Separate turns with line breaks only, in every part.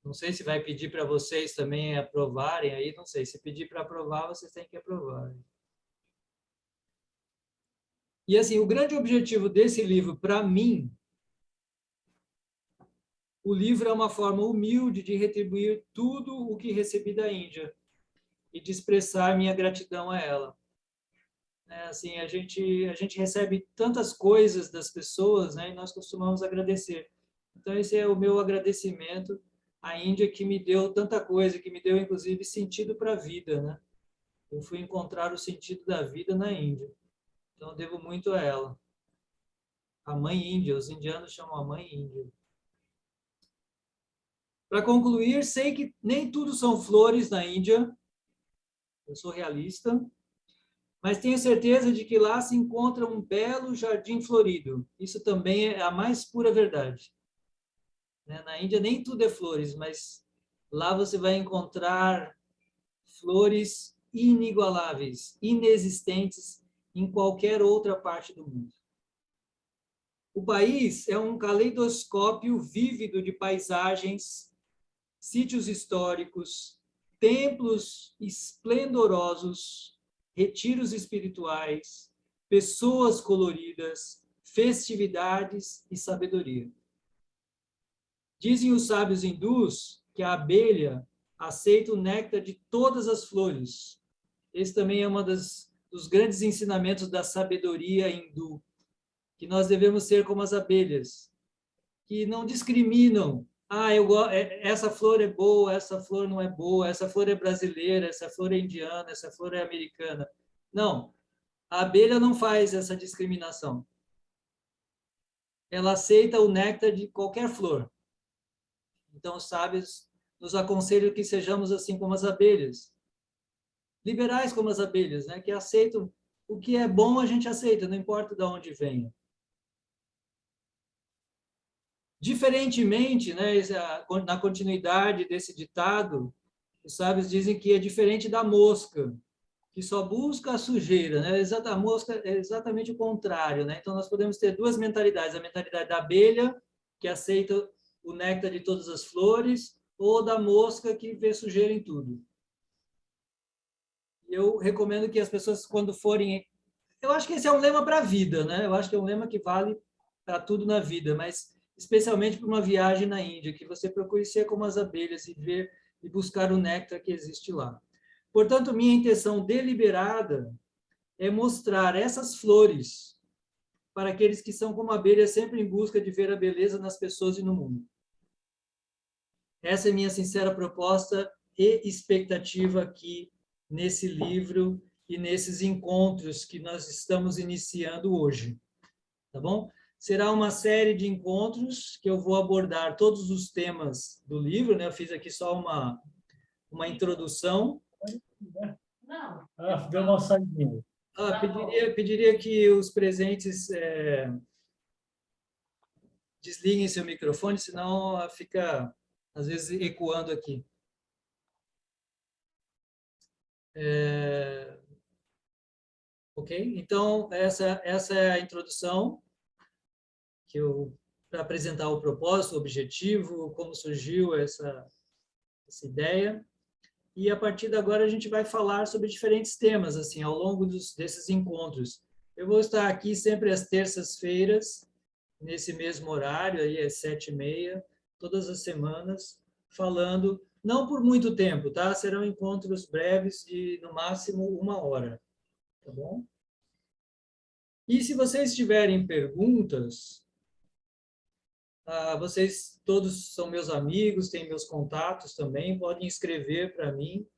Não sei se vai pedir para vocês também aprovarem aí, não sei. Se pedir para aprovar, vocês têm que aprovar. E assim, o grande objetivo desse livro, para mim, o livro é uma forma humilde de retribuir tudo o que recebi da Índia e de expressar minha gratidão a ela. É, assim, a gente recebe tantas coisas das pessoas, né, e nós costumamos agradecer. Então, esse é o meu agradecimento à Índia, que me deu tanta coisa, que me deu, inclusive, sentido para a vida, né? Eu fui encontrar o sentido da vida na Índia. Então, eu devo muito a ela. A mãe Índia, os indianos chamam a mãe Índia. Para concluir, sei que nem tudo são flores na Índia, eu sou realista, mas tenho certeza de que lá se encontra um belo jardim florido. Isso também é a mais pura verdade. Na Índia nem tudo é flores, mas lá você vai encontrar flores inigualáveis, inexistentes em qualquer outra parte do mundo. O país é um caleidoscópio vívido de paisagens, sítios históricos, templos esplendorosos, retiros espirituais, pessoas coloridas, festividades e sabedoria. Dizem os sábios hindus que a abelha aceita o néctar de todas as flores. Esse também é um dos grandes ensinamentos da sabedoria hindu, que nós devemos ser como as abelhas, que não discriminam. Ah, essa flor é boa, essa flor não é boa, essa flor é brasileira, essa flor é indiana, essa flor é americana. Não, a abelha não faz essa discriminação. Ela aceita o néctar de qualquer flor. Então, os sábios nos aconselham que sejamos assim como as abelhas, liberais como as abelhas, né? Que aceitam o que é bom, a gente aceita, não importa de onde venha. Diferentemente, né, na continuidade desse ditado, os sábios dizem que é diferente da mosca, que só busca a sujeira, né? A mosca é exatamente o contrário, né? Então, nós podemos ter duas mentalidades: a mentalidade da abelha, que aceita o néctar de todas as flores, ou da mosca, que vê sujeira em tudo. Eu recomendo que as pessoas, quando forem... Eu acho que esse é um lema para a vida, né? Eu acho que é um lema que vale para tudo na vida, mas especialmente para uma viagem na Índia, que você procure ser como as abelhas e ver e buscar o néctar que existe lá. Portanto, minha intenção deliberada é mostrar essas flores para aqueles que são como abelhas, sempre em busca de ver a beleza nas pessoas e no mundo. Essa é minha sincera proposta e expectativa aqui nesse livro e nesses encontros que nós estamos iniciando hoje, tá bom? Será uma série de encontros que eu vou abordar todos os temas do livro, né? Eu fiz aqui só uma introdução.
Não. Ah, deu uma saidinha.
Pediria que os presentes desliguem seu microfone, senão fica, às vezes, ecoando aqui. Ok? Então, essa é a introdução que eu para apresentar o propósito, o objetivo, como surgiu essa ideia. E a partir de agora a gente vai falar sobre diferentes temas assim ao longo desses encontros. Eu vou estar aqui sempre às terças-feiras, nesse mesmo horário, aí às 7h30, todas as semanas, falando, não por muito tempo, tá? Serão encontros breves de, no máximo, 1 hora, tá bom? E se vocês tiverem perguntas, vocês todos são meus amigos, têm meus contatos também, podem escrever para mim.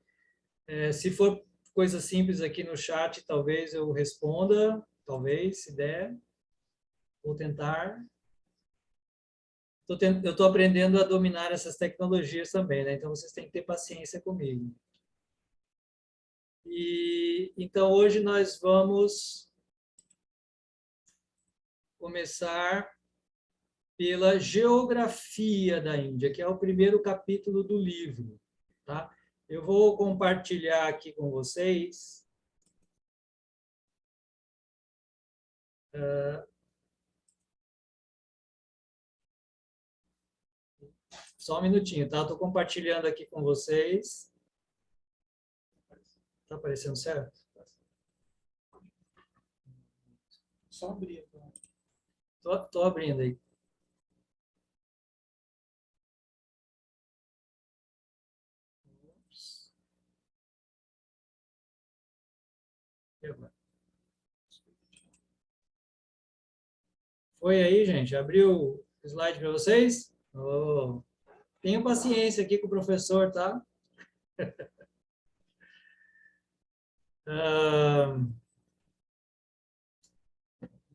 Se for coisa simples aqui no chat, talvez eu responda, talvez, se der. Vou tentar. Eu estou aprendendo a dominar essas tecnologias também, né? Então vocês têm que ter paciência comigo. E então hoje nós vamos começar pela geografia da Índia, que é o primeiro capítulo do livro, tá? Eu vou compartilhar aqui com vocês Só um minutinho, tá? Estou compartilhando aqui com vocês. Está aparecendo certo?
Só abrir.
Tô abrindo aí. Foi aí, gente? Abriu o slide para vocês? Oh, tenham paciência aqui com o professor, tá?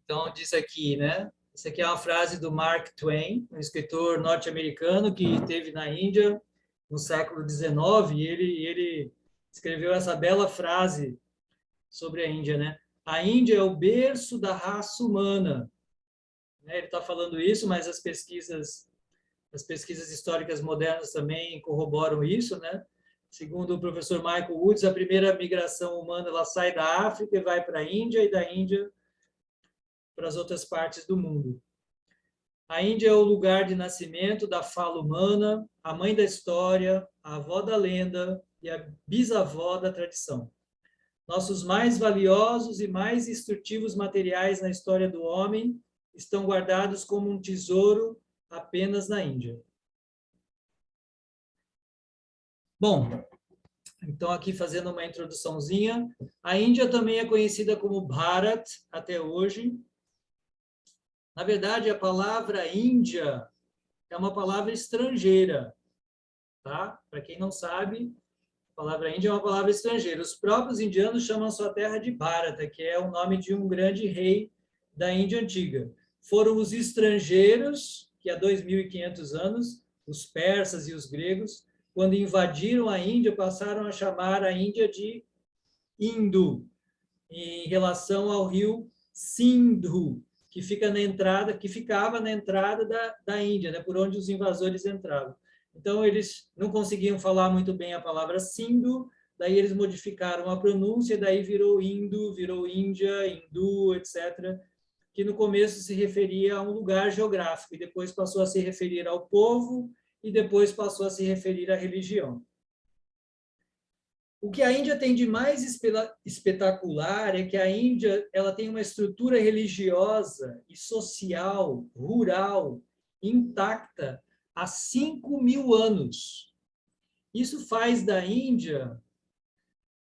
Então, diz aqui, né? Isso aqui é uma frase do Mark Twain, um escritor norte-americano que esteve na Índia no século XIX, e ele escreveu essa bela frase sobre a Índia, né? A Índia é o berço da raça humana. Ele está falando isso, mas as pesquisas históricas modernas também corroboram isso, né? Segundo o professor Michael Woods, a primeira migração humana ela sai da África e vai para a Índia, e da Índia para as outras partes do mundo. A Índia é o lugar de nascimento da fala humana, a mãe da história, a avó da lenda e a bisavó da tradição. Nossos mais valiosos e mais instrutivos materiais na história do homem estão guardados como um tesouro apenas na Índia. Bom, então aqui fazendo uma introduçãozinha, a Índia também é conhecida como Bharat até hoje. Na verdade, a palavra Índia é uma palavra estrangeira, tá? Para quem não sabe, a palavra Índia é uma palavra estrangeira. Os próprios indianos chamam sua terra de Bharata, que é o nome de um grande rei da Índia antiga. Foram os estrangeiros, que há 2.500 anos, os persas e os gregos, quando invadiram a Índia, passaram a chamar a Índia de Indo, em relação ao rio Sindhu, que fica na entrada, que ficava na entrada da Índia, né, por onde os invasores entravam. Então, eles não conseguiam falar muito bem a palavra Sindhu, daí eles modificaram a pronúncia, daí virou Indo, virou Índia, Hindu, etc., que no começo se referia a um lugar geográfico, e depois passou a se referir ao povo, e depois passou a se referir à religião. O que a Índia tem de mais espetacular é que a Índia ela tem uma estrutura religiosa e social, rural, intacta há 5.000 anos. Isso faz da Índia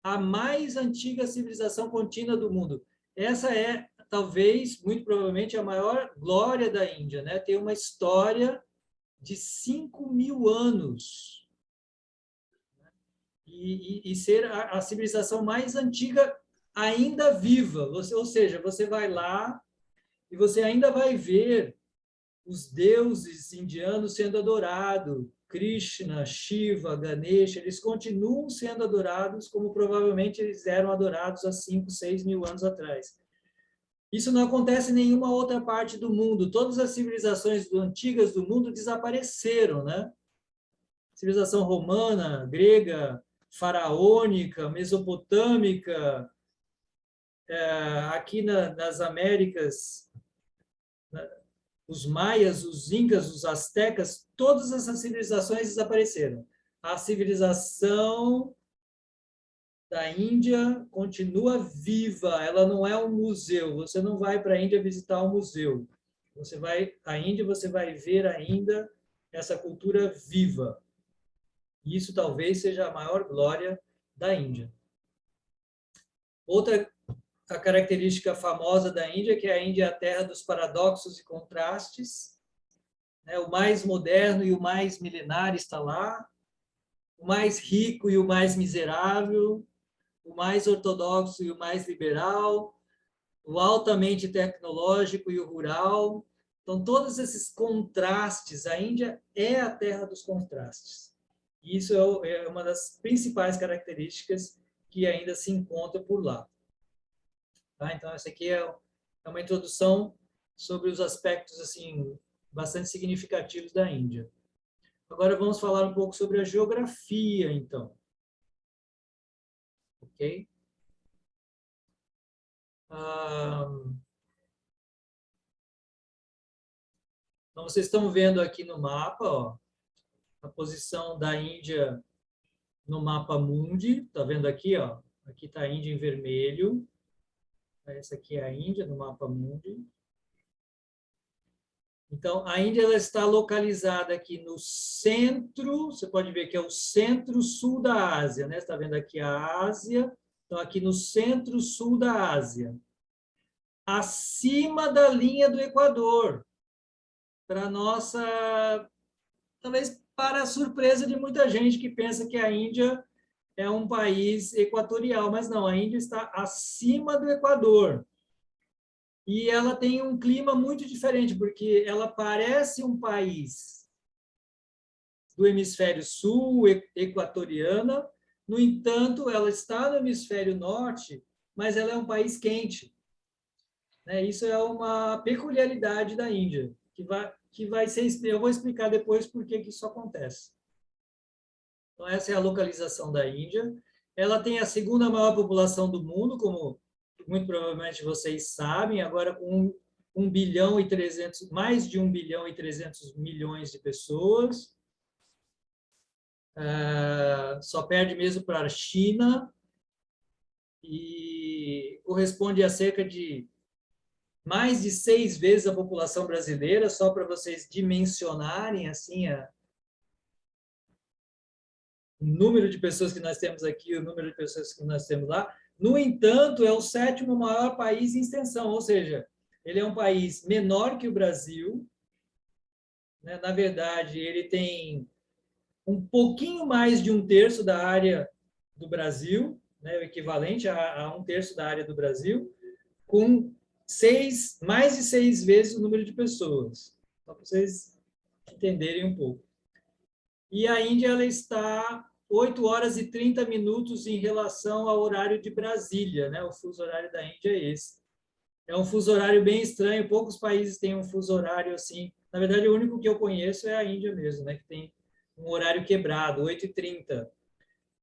a mais antiga civilização contínua do mundo. Essa é, talvez, muito provavelmente, a maior glória da Índia, né? Tem uma história de 5.000 anos. E ser a civilização mais antiga ainda viva. Ou seja, você vai lá e você ainda vai ver os deuses indianos sendo adorados. Krishna, Shiva, Ganesha, eles continuam sendo adorados como provavelmente eles eram adorados há 5, 6 mil anos atrás. Isso não acontece em nenhuma outra parte do mundo. Todas as civilizações antigas do mundo desapareceram, né? Civilização romana, grega, faraônica, mesopotâmica, aqui nas Américas, os maias, os incas, os astecas, todas essas civilizações desapareceram. A civilização da Índia continua viva, ela não é um museu. Você não vai para a Índia visitar um museu. Você vai à Índia, você vai ver ainda essa cultura viva. Isso talvez seja a maior glória da Índia. Outra a característica famosa da Índia, que a Índia é a terra dos paradoxos e contrastes. Né? O mais moderno e o mais milenar está lá, o mais rico e o mais miserável, o mais ortodoxo e o mais liberal, o altamente tecnológico e o rural. Então, todos esses contrastes, a Índia é a terra dos contrastes. E isso é uma das principais características que ainda se encontra por lá. Tá? Então, essa aqui é uma introdução sobre os aspectos assim bastante significativos da Índia. Agora vamos falar um pouco sobre a geografia, então. Ok? Então, vocês estão vendo aqui no mapa, ó, a posição da Índia no mapa mundi. Está vendo aqui, ó? Aqui está a Índia em vermelho. Essa aqui é a Índia no mapa mundi. Então, a Índia ela está localizada aqui no centro, você pode ver que é o centro-sul da Ásia, né? Você está vendo aqui a Ásia, então aqui no centro-sul da Ásia, acima da linha do Equador, para nossa, talvez para a surpresa de muita gente que pensa que a Índia é um país equatorial, mas não, a Índia está acima do Equador. E ela tem um clima muito diferente, porque ela parece um país do hemisfério sul, equatoriana, no entanto, ela está no hemisfério norte, mas ela é um país quente. Né? Isso é uma peculiaridade da Índia, que vai ser, eu vou explicar depois por que isso acontece. Então, essa é a localização da Índia. Ela tem a segunda maior população do mundo, como muito provavelmente vocês sabem, agora com 1 bilhão e 300, mais de 1 bilhão e 300 milhões de pessoas. Só perde mesmo para a China e corresponde a cerca de mais de 6 vezes a população brasileira, só para vocês dimensionarem assim o número de pessoas que nós temos aqui, o número de pessoas que nós temos lá. No entanto, é o 7º maior país em extensão, ou seja, ele é um país menor que o Brasil. Né? Na verdade, ele tem um pouquinho mais de 1/3 da área do Brasil, né? O equivalente a 1/3 da área do Brasil, com mais de 6 vezes o número de pessoas. Só para vocês entenderem um pouco. E a Índia ela está 8 horas e 30 minutos em relação ao horário de Brasília, né? O fuso horário da Índia é esse. É um fuso horário bem estranho, poucos países têm um fuso horário assim. Na verdade, o único que eu conheço é a Índia mesmo, né? Que tem um horário quebrado, 8h30.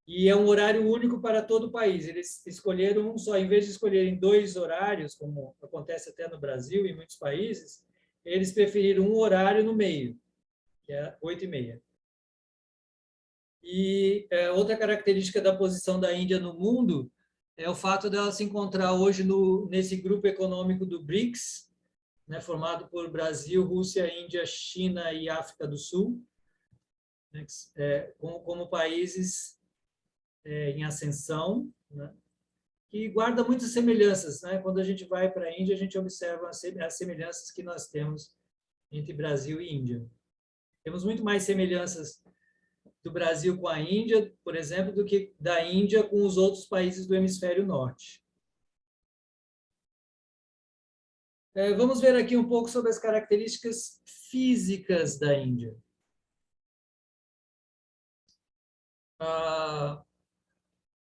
E é um horário único para todo o país. Eles escolheram um só, em vez de escolherem 2 horários, como acontece até no Brasil e em muitos países, eles preferiram um horário no meio, que é 8h30. E outra característica da posição da Índia no mundo é o fato dela se encontrar hoje nesse grupo econômico do BRICS, né, formado por Brasil, Rússia, Índia, China e África do Sul, né, como países em ascensão, né, que guarda muitas semelhanças. Né? Quando a gente vai para a Índia, a gente observa as semelhanças que nós temos entre Brasil e Índia. Temos muito mais semelhanças do Brasil com a Índia, por exemplo, do que da Índia com os outros países do hemisfério norte. Vamos ver aqui um pouco sobre as características físicas da Índia.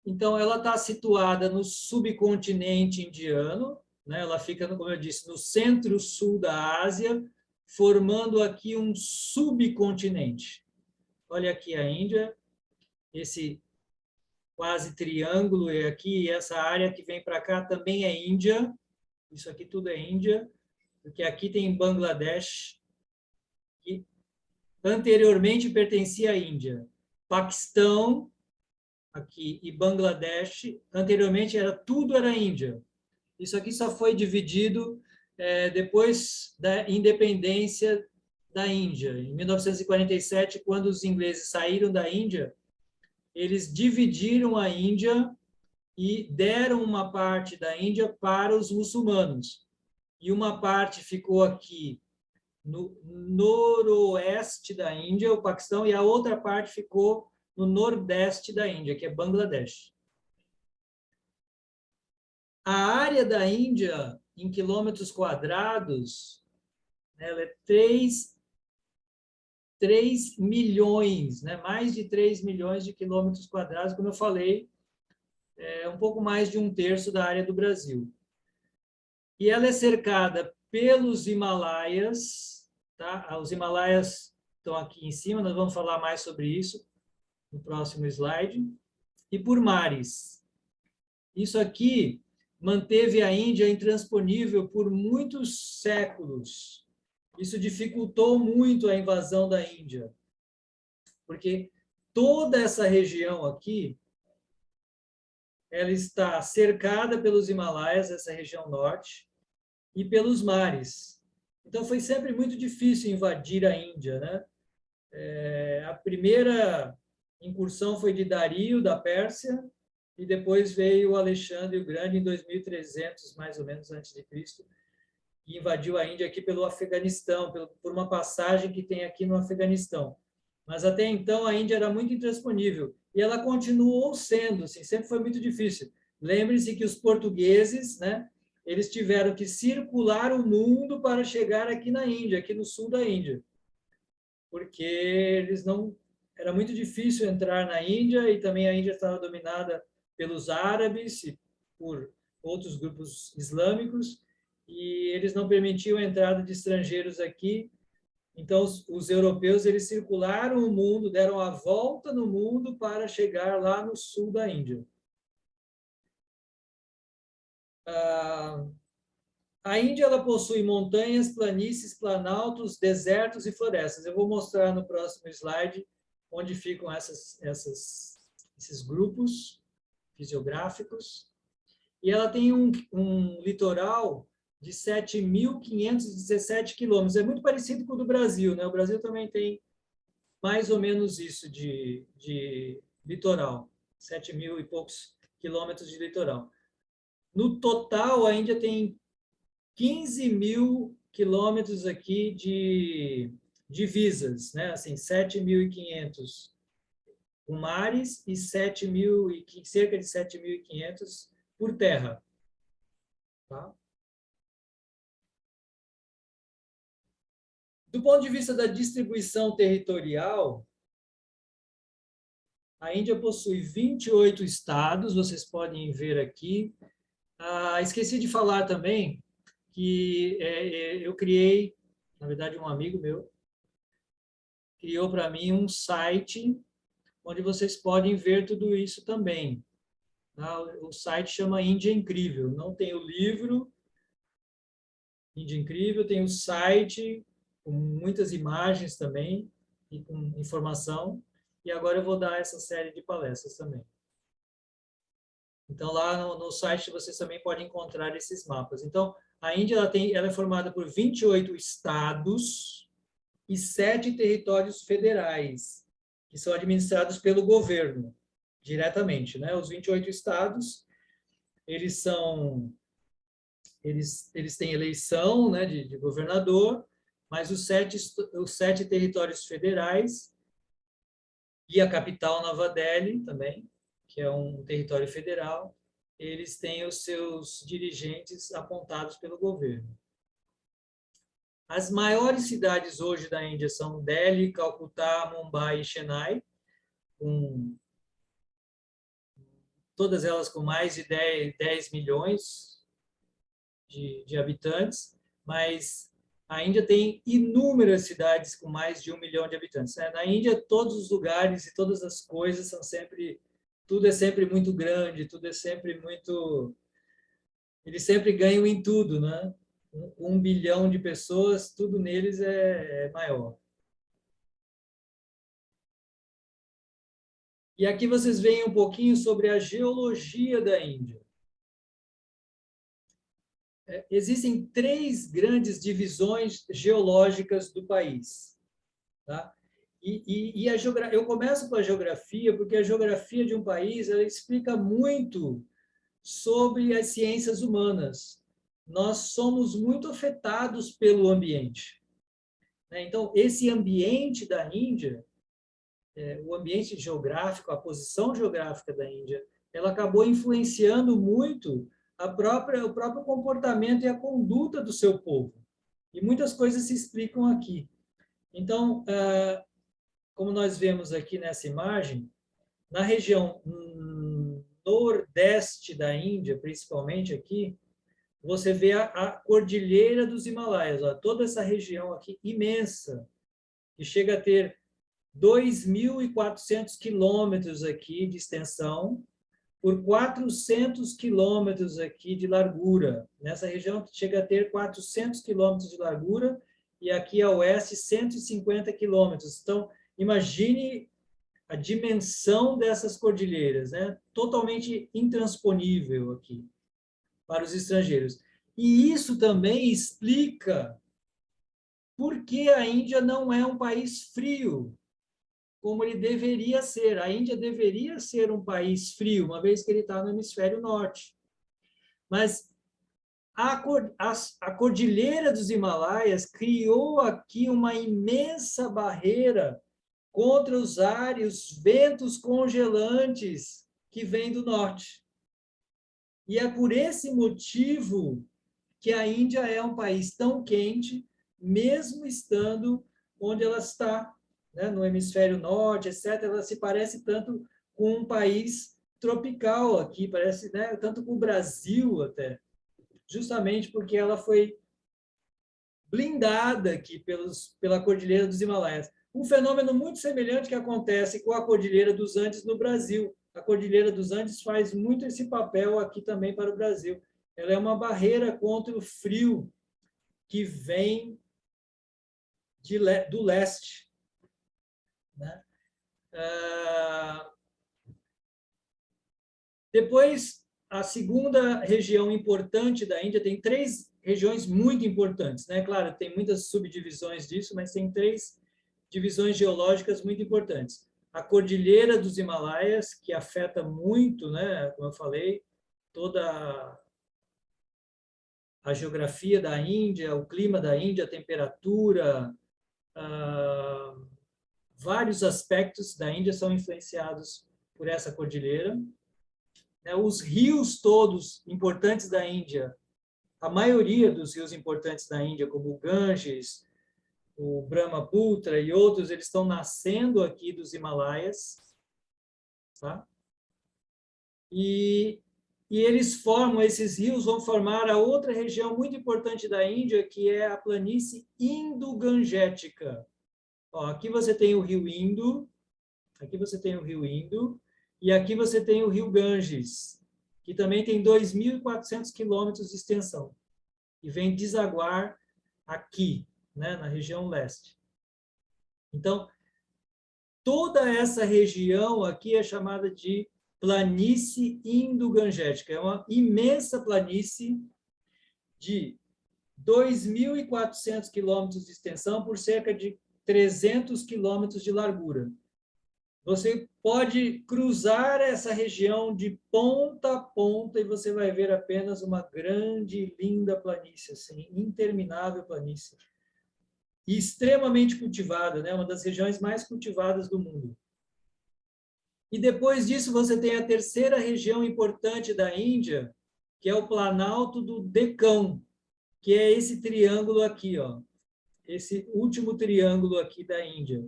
Então, ela está situada no subcontinente indiano, né? Ela fica, como eu disse, no centro-sul da Ásia, formando aqui um subcontinente. Olha aqui a Índia, esse quase triângulo é aqui, essa área que vem para cá também é Índia. Isso aqui tudo é Índia, porque aqui tem Bangladesh, que anteriormente pertencia à Índia. Paquistão, aqui, e Bangladesh, anteriormente tudo era Índia. Isso aqui só foi dividido depois da independência da Índia. Em 1947, quando os ingleses saíram da Índia, eles dividiram a Índia e deram uma parte da Índia para os muçulmanos. E uma parte ficou aqui no noroeste da Índia, o Paquistão, e a outra parte ficou no nordeste da Índia, que é Bangladesh. A área da Índia, em quilômetros quadrados, ela é 3 milhões, né? Mais de 3 milhões de quilômetros quadrados, como eu falei, é um pouco mais de 1/3 da área do Brasil. E ela é cercada pelos Himalaias, tá? Os Himalaias estão aqui em cima, nós vamos falar mais sobre isso no próximo slide, e por mares. Isso aqui manteve a Índia intransponível por muitos séculos. Isso dificultou muito a invasão da Índia. porque toda essa região aqui, ela está cercada pelos Himalaias, essa região norte, e pelos mares. Então, foi sempre muito difícil invadir a Índia, né? A primeira incursão foi de Dario, da Pérsia, e depois veio o Alexandre o Grande, em 2300, mais ou menos, antes de Cristo, e invadiu a Índia aqui pelo Afeganistão, por uma passagem que tem aqui no Afeganistão. Mas até então a Índia era muito intransponível, e ela continuou sendo, assim, sempre foi muito difícil. Lembre-se que os portugueses, né, eles tiveram que circular o mundo para chegar aqui na Índia, aqui no sul da Índia, porque eles não, era muito difícil entrar na Índia, e também a Índia estava dominada pelos árabes e por outros grupos islâmicos, e eles não permitiam a entrada de estrangeiros aqui. Então, os europeus, eles circularam o mundo, deram a volta no mundo para chegar lá no sul da Índia. A Índia, ela possui montanhas, planícies, planaltos, desertos e florestas. Eu vou mostrar no próximo slide onde ficam esses grupos fisiográficos. E ela tem um litoral de 7.517 quilômetros. É muito parecido com o do Brasil, né? O Brasil também tem mais ou menos isso de litoral, 7.000 e poucos quilômetros de litoral. No total, a Índia tem 15.000 quilômetros aqui de divisas, né? Assim, 7.500 com mares e cerca de 7.500 por terra. Tá? Do ponto de vista da distribuição territorial, a Índia possui 28 estados, vocês podem ver aqui. Esqueci de falar também que eu criei, na verdade, um amigo meu criou para mim um site onde vocês podem ver tudo isso também. Tá? O site chama Índia Incrível. Não tem o livro Índia Incrível, tem o site com muitas imagens também e com informação. E agora eu vou dar essa série de palestras também. Então, lá no site vocês também podem encontrar esses mapas. Então, a Índia ela é formada por 28 estados e 7 territórios federais, que são administrados pelo governo, diretamente. Né? Os 28 estados, eles têm eleição, né, de governador, mas os sete territórios federais e a capital, Nova Delhi, também, que é um território federal, eles têm os seus dirigentes apontados pelo governo. As maiores cidades hoje da Índia são Delhi, Calcutá, Mumbai e Chennai, todas elas com mais de 10 milhões de habitantes, mas a Índia tem inúmeras cidades com mais de 1 milhão de habitantes. Na Índia, todos os lugares e todas as coisas são sempre... Tudo é sempre muito grande, tudo é sempre muito... Eles sempre ganham em tudo, né? 1 bilhão de pessoas, tudo neles é maior. E aqui vocês veem um pouquinho sobre a geologia da Índia. Existem 3 grandes divisões geológicas do país. Tá? Eu começo com a geografia, porque a geografia de um país ela explica muito sobre as ciências humanas. Nós somos muito afetados pelo ambiente. Então, esse ambiente da Índia, o ambiente geográfico, a posição geográfica da Índia, ela acabou influenciando muito o próprio comportamento e a conduta do seu povo. E muitas coisas se explicam aqui. Então, como nós vemos aqui nessa imagem, na região nordeste da Índia, principalmente aqui, você vê a Cordilheira dos Himalaias, ó, toda essa região aqui imensa, que chega a ter 2.400 quilômetros aqui de extensão, por 400 quilômetros aqui de largura. Nessa região chega a ter 400 quilômetros de largura e aqui a oeste 150 quilômetros. Então, imagine a dimensão dessas cordilheiras, né? Totalmente intransponível aqui para os estrangeiros. E isso também explica por que a Índia não é um país frio, como ele deveria ser. A Índia deveria ser um país frio, uma vez que ele está no hemisfério norte. Mas a Cordilheira dos Himalaias criou aqui uma imensa barreira contra os ar e os ventos congelantes que vêm do norte. E é por esse motivo que a Índia é um país tão quente, mesmo estando onde ela está, né, no hemisfério norte, etc. Ela se parece tanto com um país tropical aqui, parece, né, tanto com o Brasil até, justamente porque ela foi blindada aqui pela Cordilheira dos Himalaias. Um fenômeno muito semelhante que acontece com a Cordilheira dos Andes no Brasil. A Cordilheira dos Andes faz muito esse papel aqui também para o Brasil. Ela é uma barreira contra o frio que vem do leste, né? Depois, a segunda região importante da Índia, tem 3 regiões muito importantes, né? Claro, tem muitas subdivisões disso, mas tem 3 divisões geológicas muito importantes. A Cordilheira dos Himalaias, que afeta muito, né, como eu falei, toda a geografia da Índia, o clima da Índia, a temperatura, vários aspectos da Índia são influenciados por essa cordilheira. Os rios todos importantes da Índia, a maioria dos rios importantes da Índia, como o Ganges, o Brahmaputra e outros, eles estão nascendo aqui dos Himalaias, tá? E eles formam, esses rios vão formar a outra região muito importante da Índia, que é a planície Indo-Gangética. Aqui você tem o rio Indo, aqui você tem o rio Indo, e aqui você tem o rio Ganges, que também tem 2.400 quilômetros de extensão, e vem desaguar aqui, né, na região leste. Então, toda essa região aqui é chamada de planície Indo-Gangética. É uma imensa planície de 2.400 quilômetros de extensão por cerca de 300 quilômetros de largura. Você pode cruzar essa região de ponta a ponta e você vai ver apenas uma grande e linda planície, assim, interminável planície. E extremamente cultivada, né? Uma das regiões mais cultivadas do mundo. E depois disso você tem a terceira região importante da Índia, que é o Planalto do Deccan, que é esse triângulo aqui, ó. Esse último triângulo aqui da Índia.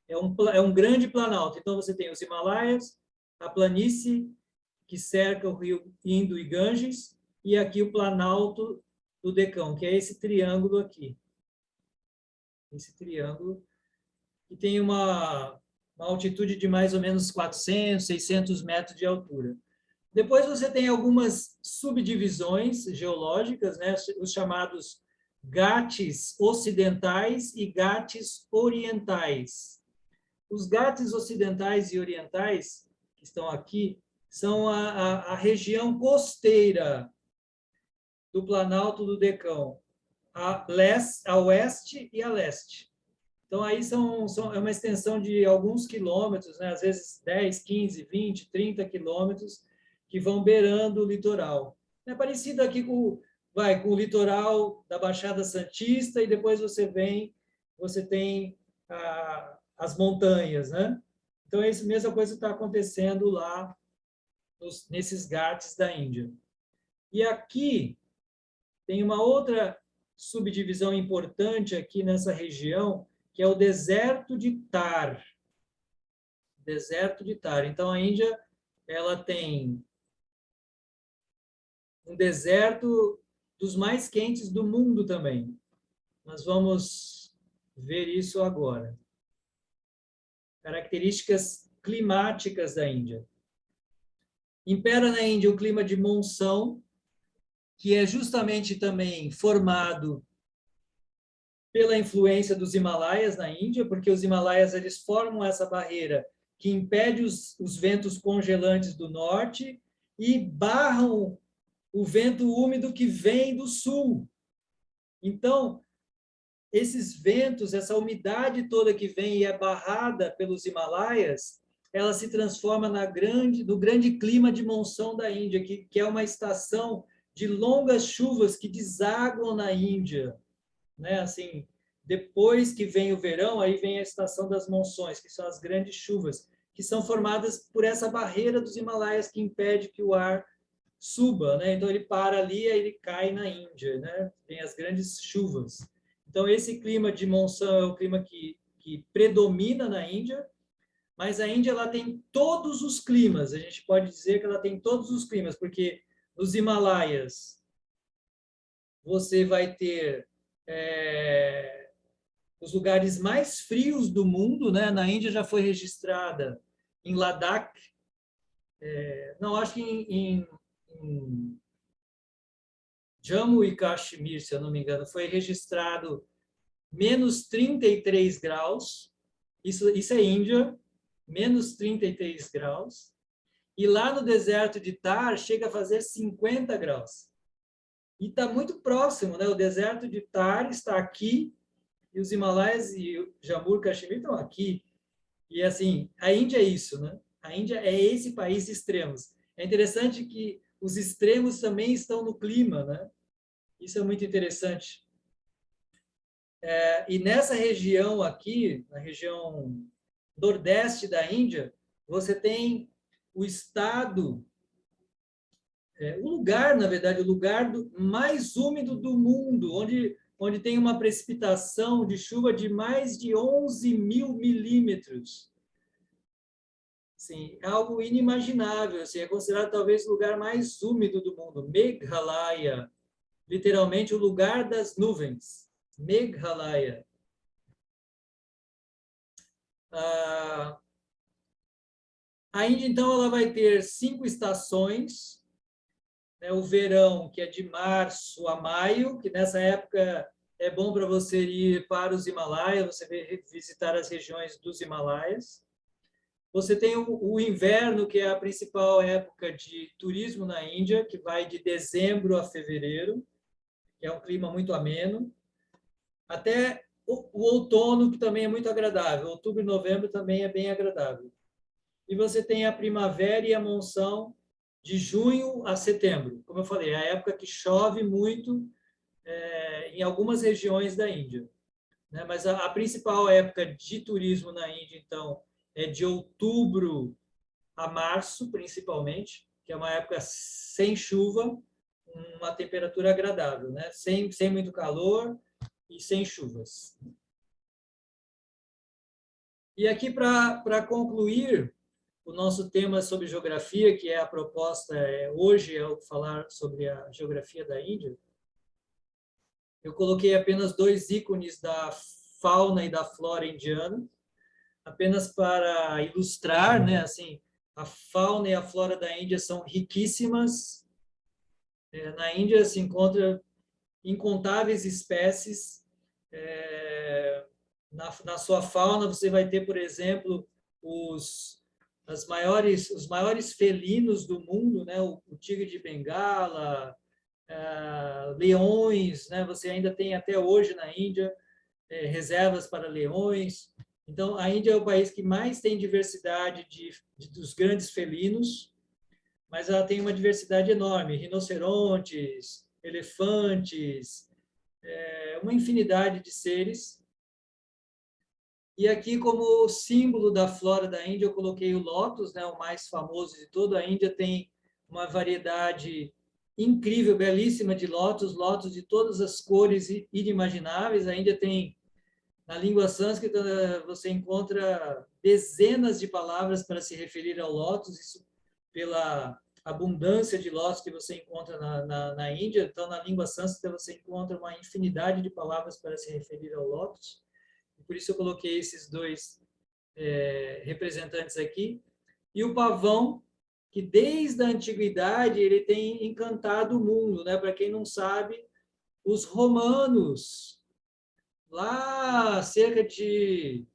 É um grande planalto. Então, você tem os Himalaias, a planície que cerca o rio Indo e Ganges, e aqui o Planalto do Deccan, que é esse triângulo aqui. Esse triângulo, que tem uma altitude de mais ou menos 400, 600 metros de altura. Depois você tem algumas subdivisões geológicas, né? Os chamados Ghats ocidentais e Ghats orientais. Os Ghats ocidentais e orientais, que estão aqui, são a região costeira do Planalto do Deccan, a oeste e a leste. Então, aí é uma extensão de alguns quilômetros, né? Às vezes 10, 15, 20, 30 quilômetros, que vão beirando o litoral. É parecido aqui com o litoral da Baixada Santista, e depois você tem as montanhas, né? Então, é a mesma coisa que está acontecendo lá nesses Ghats da Índia. E aqui tem uma outra subdivisão importante aqui nessa região, que é o deserto de Thar. Deserto de Thar. Então, a Índia, ela tem um deserto dos mais quentes do mundo também. Nós vamos ver isso agora. Características climáticas da Índia. Impera na Índia o clima de monção, que é justamente também formado pela influência dos Himalaias na Índia, porque os Himalaias eles formam essa barreira que impede os ventos congelantes do norte e barram o vento úmido que vem do sul. Então, esses ventos, essa umidade toda que vem e é barrada pelos Himalaias, ela se transforma no grande clima de monção da Índia, que é uma estação de longas chuvas que desaguam na Índia, né? Assim, depois que vem o verão, aí vem a estação das monções, que são as grandes chuvas, que são formadas por essa barreira dos Himalaias que impede que o ar suba, né? Então ele para ali, aí ele cai na Índia, né? Tem as grandes chuvas. Então esse clima de monção é o clima que predomina na Índia, mas a Índia ela tem todos os climas. A gente pode dizer que ela tem todos os climas, porque nos Himalaias você vai ter os lugares mais frios do mundo, né? Na Índia já foi registrada em Ladakh, não, acho que em Jammu e Kashmir, se eu não me engano, foi registrado menos 33 graus, isso é Índia, menos 33 graus, e lá no deserto de Thar chega a fazer 50 graus. E está muito próximo, né? O deserto de Thar está aqui, e os Himalaias e o Jammu e Kashmir estão aqui. E assim, a Índia é isso, né? A Índia é esse país de extremos. É interessante que os extremos também estão no clima, né? Isso é muito interessante. E nessa região aqui, na região nordeste da Índia, você tem o estado, o lugar, na verdade, o lugar mais úmido do mundo, onde tem uma precipitação de chuva de mais de 11 mil milímetros. Sim, é algo inimaginável. Assim, é considerado talvez o lugar mais úmido do mundo. Meghalaya, literalmente o lugar das nuvens. Meghalaya. A Índia, então, ela vai ter 5 estações, né? O verão, que é de março a maio, que nessa época é bom para você ir para os Himalaias, você visitar as regiões dos Himalaias. Você tem o inverno, que é a principal época de turismo na Índia, que vai de dezembro a fevereiro, que é um clima muito ameno, até o outono, que também é muito agradável. Outubro e novembro também é bem agradável. E você tem a primavera e a monção de junho a setembro. Como eu falei, é a época que chove muito em algumas regiões da Índia, né? Mas a principal época de turismo na Índia, então, é de outubro a março, principalmente, que é uma época sem chuva, uma temperatura agradável, né? Sem muito calor e sem chuvas. E aqui, para concluir o nosso tema sobre geografia, que é a proposta hoje, é falar sobre a geografia da Índia, eu coloquei apenas 2 ícones da fauna e da flora indiana, apenas para ilustrar, né? Assim, a fauna e a flora da Índia são riquíssimas. Na Índia se encontra incontáveis espécies. Na sua fauna você vai ter, por exemplo, os maiores felinos do mundo, né? O tigre de Bengala, leões, né? Você ainda tem até hoje na Índia reservas para leões. Então, a Índia é o país que mais tem diversidade dos grandes felinos, mas ela tem uma diversidade enorme, rinocerontes, elefantes, uma infinidade de seres. E aqui, como símbolo da flora da Índia, eu coloquei o lótus, né, o mais famoso de toda a Índia, tem uma variedade incrível, belíssima de lótus de todas as cores inimagináveis. A Índia tem, na língua sânscrita, você encontra dezenas de palavras para se referir ao lótus, isso pela abundância de lótus que você encontra na Índia. Então, na língua sânscrita, você encontra uma infinidade de palavras para se referir ao lótus. Por isso eu coloquei esses 2 representantes aqui. E o pavão, que desde a antiguidade ele tem encantado o mundo, né? Para quem não sabe, os romanos, lá cerca de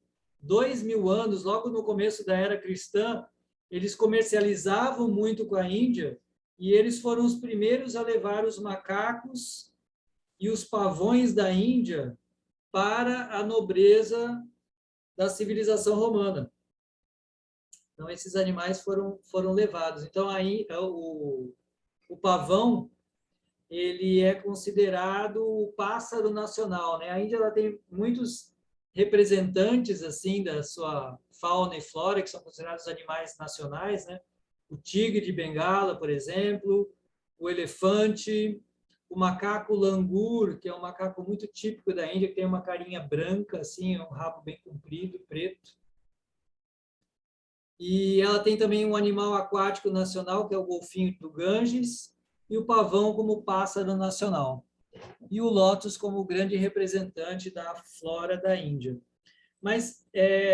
2.000 anos, logo no começo da era cristã, eles comercializavam muito com a Índia e eles foram os primeiros a levar os macacos e os pavões da Índia para a nobreza da civilização romana. Então, esses animais foram levados. Então, aí, o pavão, ele é considerado o pássaro nacional, né? A Índia ela tem muitos representantes assim da sua fauna e flora que são considerados animais nacionais, né? O tigre de Bengala, por exemplo, o elefante, o macaco langur, que é um macaco muito típico da Índia, que tem uma carinha branca assim, um rabo bem comprido, preto. E ela tem também um animal aquático nacional, que é o golfinho do Ganges, e o pavão como pássaro nacional. E o lótus como grande representante da flora da Índia. Mas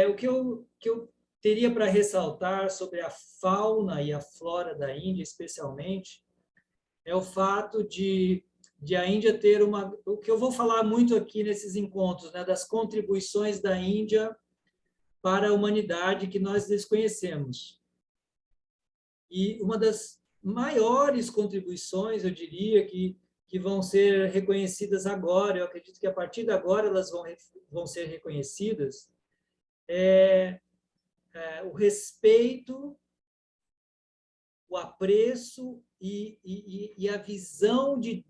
o que eu teria para ressaltar sobre a fauna e a flora da Índia, especialmente, é o fato de a Índia ter uma... O que eu vou falar muito aqui nesses encontros, né, das contribuições da Índia para a humanidade que nós desconhecemos. E uma das maiores contribuições, eu diria, que vão ser reconhecidas agora, eu acredito que a partir de agora elas vão ser reconhecidas, é o respeito, o apreço e a visão de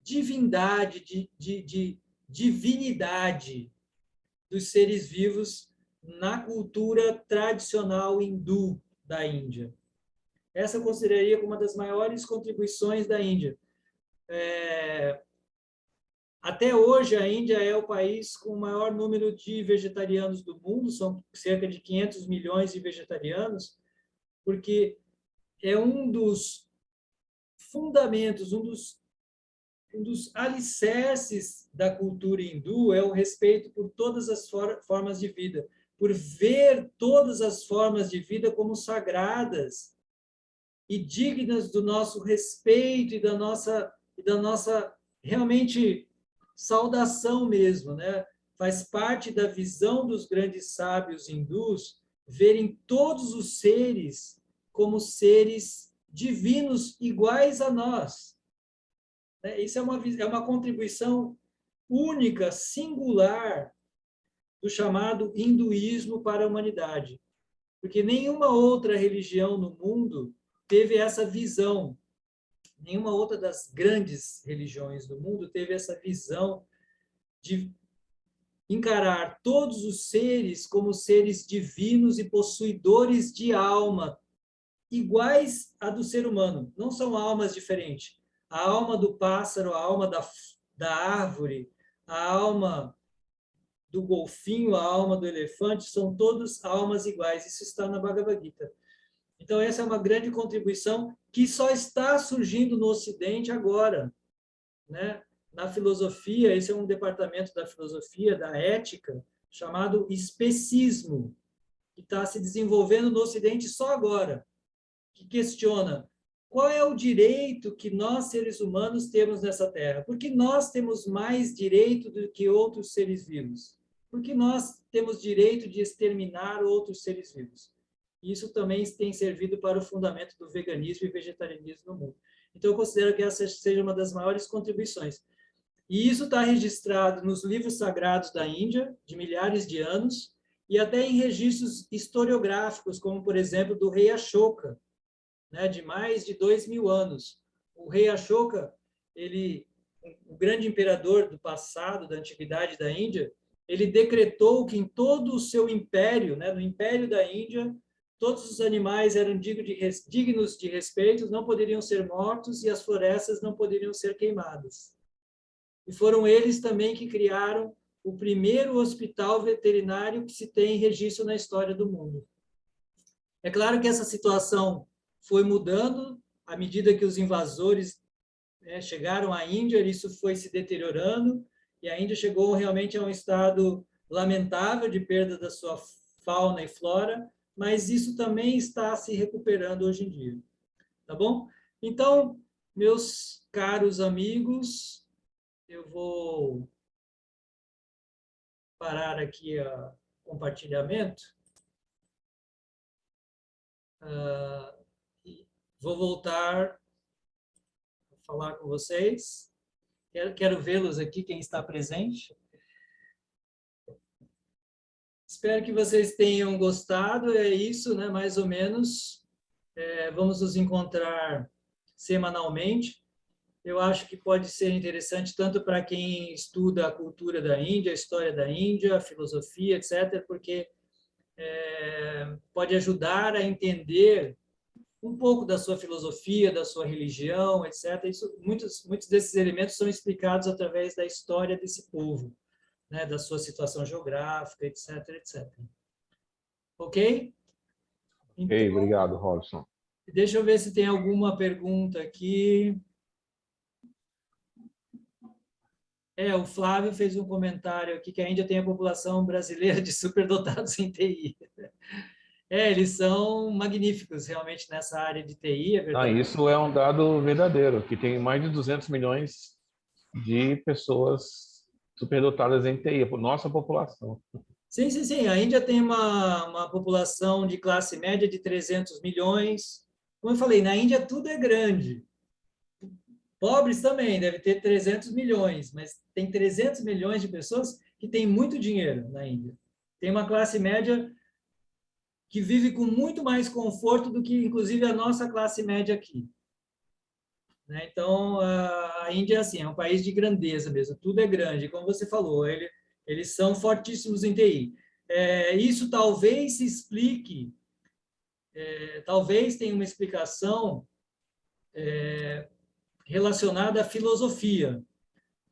divindade, de divinidade dos seres vivos na cultura tradicional hindu da Índia. Essa eu consideraria como uma das maiores contribuições da Índia. Até hoje, a Índia é o país com o maior número de vegetarianos do mundo, são cerca de 500 milhões de vegetarianos, porque é um dos fundamentos, um dos alicerces da cultura hindu é o respeito por todas as formas de vida, por ver todas as formas de vida como sagradas e dignas do nosso respeito e da nossa realmente saudação mesmo, né? Faz parte da visão dos grandes sábios hindus verem todos os seres como seres divinos iguais a nós. Isso é uma contribuição única, singular, do chamado hinduísmo para a humanidade. Porque nenhuma outra religião no mundo teve essa visão. Nenhuma outra das grandes religiões do mundo teve essa visão de encarar todos os seres como seres divinos e possuidores de alma, iguais à do ser humano. Não são almas diferentes. A alma do pássaro, a alma da árvore, a alma do golfinho, a alma do elefante, são todas almas iguais. Isso está na Bhagavad Gita. Então, essa é uma grande contribuição que só está surgindo no Ocidente agora, né? Na filosofia, esse é um departamento da filosofia, da ética, chamado especismo, que está se desenvolvendo no Ocidente só agora, que questiona qual é o direito que nós, seres humanos, temos nessa Terra. Por que nós temos mais direito do que outros seres vivos? Por que nós temos direito de exterminar outros seres vivos? Isso também tem servido para o fundamento do veganismo e vegetarianismo no mundo. Então, eu considero que essa seja uma das maiores contribuições. E isso está registrado nos livros sagrados da Índia, de milhares de anos, e até em registros historiográficos, como, por exemplo, do rei Ashoka, né, de mais de 2.000 anos. O rei Ashoka, o grande imperador do passado, da antiguidade da Índia, ele decretou que em todo o seu império, né, no império da Índia, todos os animais eram dignos de respeito, não poderiam ser mortos e as florestas não poderiam ser queimadas. E foram eles também que criaram o primeiro hospital veterinário que se tem registro na história do mundo. É claro que essa situação foi mudando à medida que os invasores, né, chegaram à Índia, isso foi se deteriorando, e a Índia chegou realmente a um estado lamentável de perda da sua fauna e flora, mas isso também está se recuperando hoje em dia. Tá bom? Então, meus caros amigos, eu vou parar aqui o compartilhamento. Vou voltar a falar com vocês. Quero vê-los aqui, quem está presente. Espero que vocês tenham gostado. É isso, né? Mais ou menos. Vamos nos encontrar semanalmente. Eu acho que pode ser interessante tanto para quem estuda a cultura da Índia, a história da Índia, a filosofia, etc., porque pode ajudar a entender um pouco da sua filosofia, da sua religião, etc. Muitos desses elementos são explicados através da história desse povo, né, da sua situação geográfica, etc., etc. Ok?
Então, obrigado, Robson.
Deixa eu ver se tem alguma pergunta aqui. O Flávio fez um comentário aqui que a Índia tem a população brasileira de superdotados em TI. Eles são magníficos realmente nessa área de TI, é verdade.
Isso é um dado verdadeiro, que tem mais de 200 milhões de pessoas superdotadas em TI, a nossa população.
Sim, sim, sim. A Índia tem uma população de classe média de 300 milhões. Como eu falei, na Índia tudo é grande. Pobres também, deve ter 300 milhões, mas tem 300 milhões de pessoas que têm muito dinheiro na Índia. Tem uma classe média que vive com muito mais conforto do que, inclusive, a nossa classe média aqui. Então, a Índia é assim, é um país de grandeza mesmo, tudo é grande. Como você falou, eles são fortíssimos em TI. Isso talvez se explique, talvez tenha uma explicação relacionada à filosofia,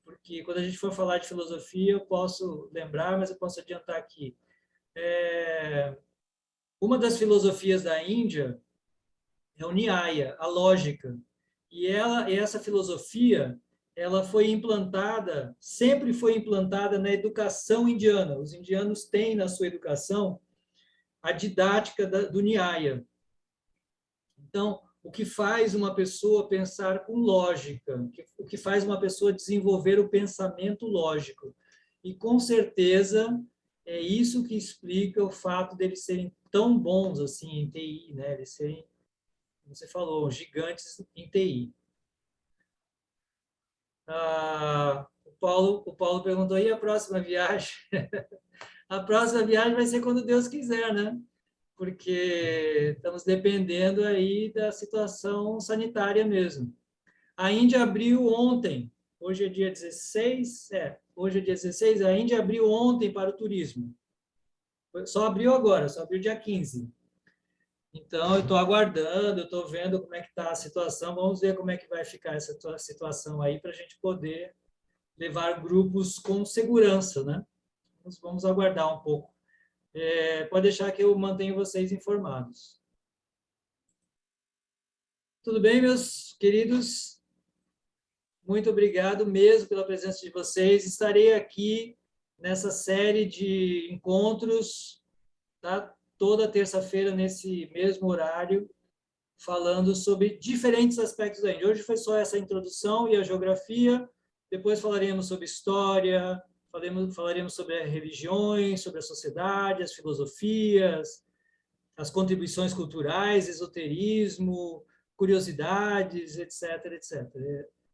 porque quando a gente for falar de filosofia, eu posso lembrar, mas eu posso adiantar aqui. Uma das filosofias da Índia é o Nyaya, a lógica. E essa filosofia, ela foi implantada, sempre foi implantada na educação indiana. Os indianos têm na sua educação a didática do Nyaya. Então, o que faz uma pessoa pensar com lógica, o que faz uma pessoa desenvolver o pensamento lógico. E, com certeza, é isso que explica o fato deles serem tão bons assim em TI, né? Eles serem, como você falou, gigantes em TI. O Paulo perguntou, e a próxima viagem? A próxima viagem vai ser quando Deus quiser, né? Porque estamos dependendo aí da situação sanitária mesmo. A Índia abriu ontem, hoje é dia 16, hoje é dia 16, a Índia abriu ontem para o turismo. Só abriu agora, só abriu dia 15. Então, eu estou aguardando, eu estou vendo como é que está a situação, vamos ver como é que vai ficar essa situação aí para a gente poder levar grupos com segurança, né? Vamos aguardar um pouco. Pode deixar que eu mantenho vocês informados. Tudo bem, meus queridos? Muito obrigado mesmo pela presença de vocês. Estarei aqui nessa série de encontros, tá? Toda terça-feira, nesse mesmo horário, falando sobre diferentes aspectos da Índia. Hoje foi só essa introdução e a geografia, depois falaremos sobre história, falaremos sobre as religiões, sobre a sociedade, as filosofias, as contribuições culturais, esoterismo, curiosidades, etc., etc.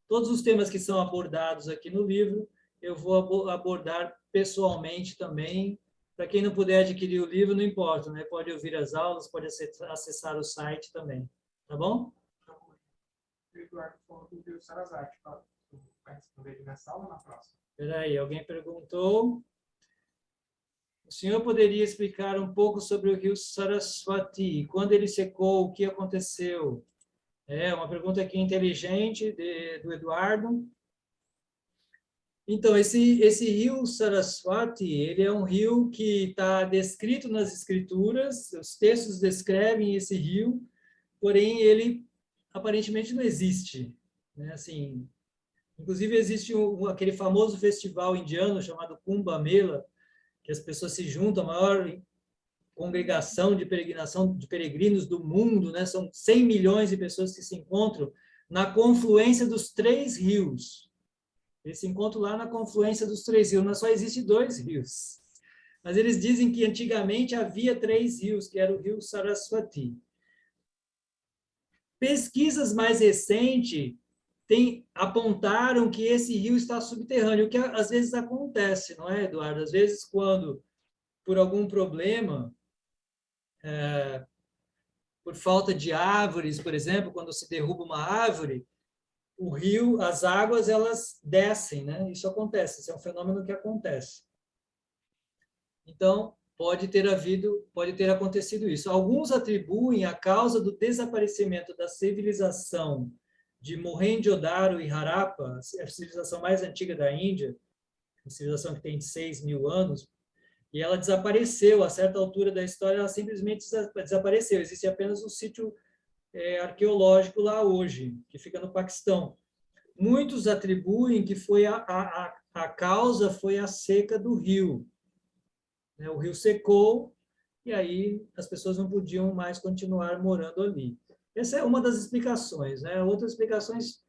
Todos os temas que são abordados aqui no livro, eu vou abordar pessoalmente também. Para quem não puder adquirir o livro, não importa, né? Pode ouvir as aulas, pode acessar o site também. Tá bom?
O Eduardo falou do Rio Sarasate. Vai responder nessa aula ou na próxima?
Espera aí, alguém perguntou. O senhor poderia explicar um pouco sobre o rio Saraswati? Quando ele secou, o que aconteceu? Uma pergunta aqui inteligente do Eduardo. Então, esse rio Saraswati, ele é um rio que está descrito nas escrituras, os textos descrevem esse rio, porém ele aparentemente não existe, né? Assim, inclusive existe aquele famoso festival indiano chamado Kumbh Mela, que as pessoas se juntam, a maior congregação de peregrinação de peregrinos do mundo, né? São 100 milhões de pessoas que se encontram na confluência dos 3 rios. Eles se encontram lá na confluência dos 3 rios, mas só existem 2 rios. Mas eles dizem que antigamente havia 3 rios, que era o rio Saraswati. Pesquisas mais recentes apontaram que esse rio está subterrâneo, o que às vezes acontece, não é, Eduardo? Às vezes, quando, por algum problema, por falta de árvores, por exemplo, quando se derruba uma árvore, o rio, as águas, elas descem, né? Isso acontece, isso é um fenômeno que acontece. Então, pode ter acontecido isso. Alguns atribuem a causa do desaparecimento da civilização de Mohenjo-Daro e Harappa, a civilização mais antiga da Índia, uma civilização que tem 6.000 anos, e ela desapareceu. A certa altura da história, ela simplesmente desapareceu. Existe apenas um sítio arqueológico lá hoje, que fica no Paquistão. Muitos atribuem que foi a causa foi a seca do rio. O rio secou e aí as pessoas não podiam mais continuar morando ali. Essa é uma das explicações, né? Outras explicações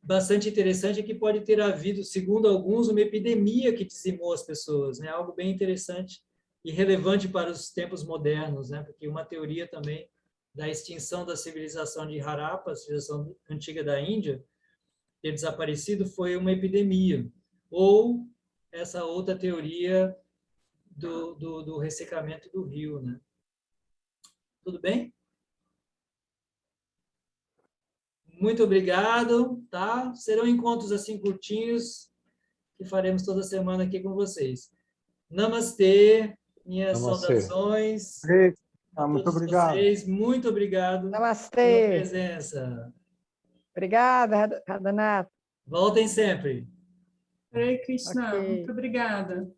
bastante interessante é que pode ter havido, segundo alguns, uma epidemia que dizimou as pessoas, né? Algo bem interessante e relevante para os tempos modernos, né? Porque uma teoria também da extinção da civilização de Harappa, a civilização antiga da Índia, ter desaparecido foi uma epidemia. Ou essa outra teoria do ressecamento do rio, né? Tudo bem? Muito obrigado, tá? Serão encontros assim curtinhos que faremos toda semana aqui com vocês. Namastê, minhas
Namastê.
saudações a
Muito
todos
obrigado.
vocês. Muito obrigado pela
Namastê.
presença.
Obrigada, Radhanath.
Voltem sempre.
Hare Krishna,
Ok.
muito obrigada.